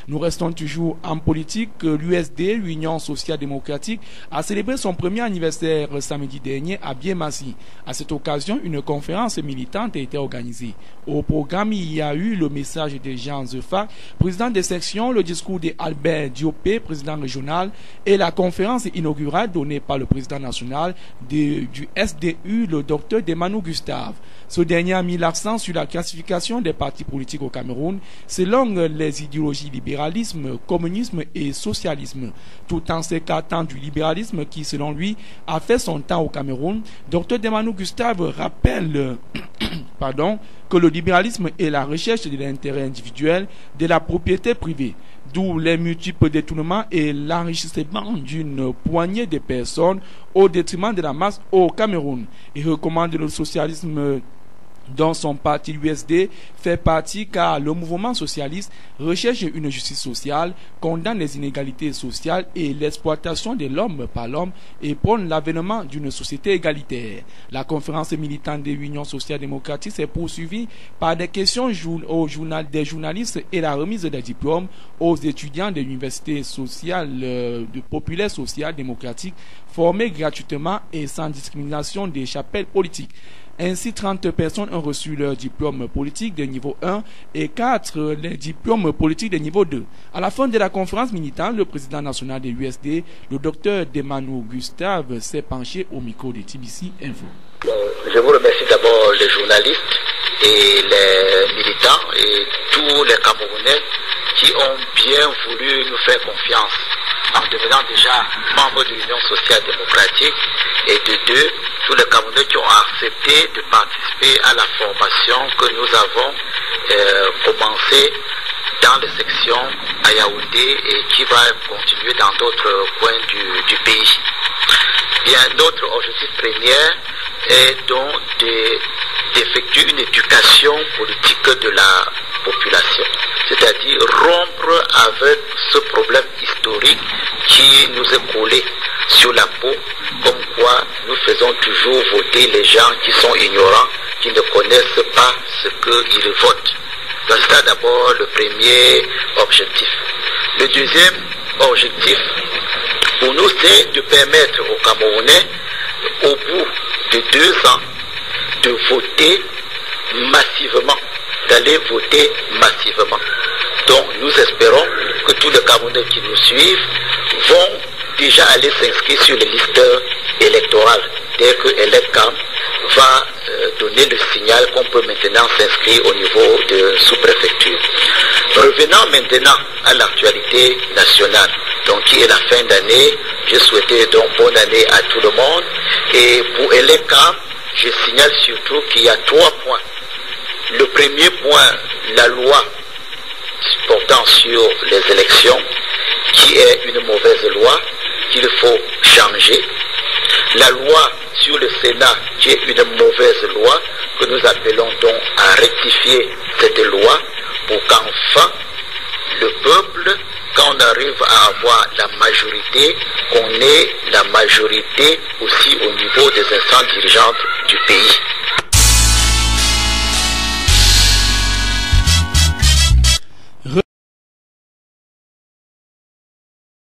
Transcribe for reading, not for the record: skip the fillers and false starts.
Nous restons toujours en politique. L'USD, l'Union Sociale-Démocratique, a célébré son premier anniversaire samedi dernier à Biémassi. À cette occasion, une conférence militante a été organisée. Au programme, il y a eu le message de Jean Zefa, président des sections, le discours d'Albert Diopé, président régional, et la conférence inaugurale donnée par le président national du SDU, le docteur Demano Gustave. Ce dernier a mis l'accent sur la classification des partis politiques au Cameroun selon les idéologies libéralisme, communisme et socialisme. Tout en s'écartant du libéralisme qui, selon lui, a fait son temps au Cameroun, Dr Demano Gustave rappelle que le libéralisme est la recherche de l'intérêt individuel, de la propriété privée, d'où les multiples détournements et l'enrichissement d'une poignée de personnes au détriment de la masse au Cameroun. Il recommande le socialisme dont son parti l'USD fait partie, car le mouvement socialiste recherche une justice sociale, condamne les inégalités sociales et l'exploitation de l'homme par l'homme et prône l'avènement d'une société égalitaire. La conférence militante de l'Union Sociale-Démocratique s'est poursuivie par des questions des journalistes et la remise des diplômes aux étudiants de l'université populaire sociale démocratique formés gratuitement et sans discrimination des chapelles politiques. Ainsi, 30 personnes ont reçu leur diplôme politique de niveau 1 et 4 les diplômes politiques de niveau 2. À la fin de la conférence militante, le président national de l'USD, le docteur Demano Gustave, s'est penché au micro de TBC Info. Je vous remercie d'abord les journalistes et les militants et tous les Camerounais qui ont bien voulu nous faire confiance en devenant déjà membres de l'Union Sociale Démocratique, et de deux, tous les Camerounais qui ont accepté de participer à la formation que nous avons commencée dans les sections à Yaoundé et qui va continuer dans d'autres coins du pays. Bien, notre objectif premier est donc d'effectuer une éducation politique de la population, c'est-à-dire rompre avec ce problème historique qui nous est collé sur la peau, comme quoi nous faisons toujours voter les gens qui sont ignorants, qui ne connaissent pas ce qu'ils votent. Donc c'est d'abord le premier objectif. Le deuxième objectif pour nous, c'est de permettre aux Camerounais, au bout de 2 ans, de voter massivement, d'aller voter massivement. Donc nous espérons que tous les Camerounais qui nous suivent vont déjà aller s'inscrire sur les listes électorales dès que l'ELECAM va donner le signal qu'on peut maintenant s'inscrire au niveau de sous-préfecture. Revenant maintenant à l'actualité nationale, donc qui est la fin d'année, je souhaitais donc bonne année à tout le monde. Et pour l'ELECAM, je signale surtout qu'il y a 3 points. Le premier point, la loi portant sur les élections, qui est une mauvaise loi, qu'il faut changer. La loi sur le Sénat, qui est une mauvaise loi, que nous appelons donc à rectifier cette loi pour qu'enfin le peuple, quand on arrive à avoir la majorité, qu'on ait la majorité aussi au niveau des instances dirigeantes du pays.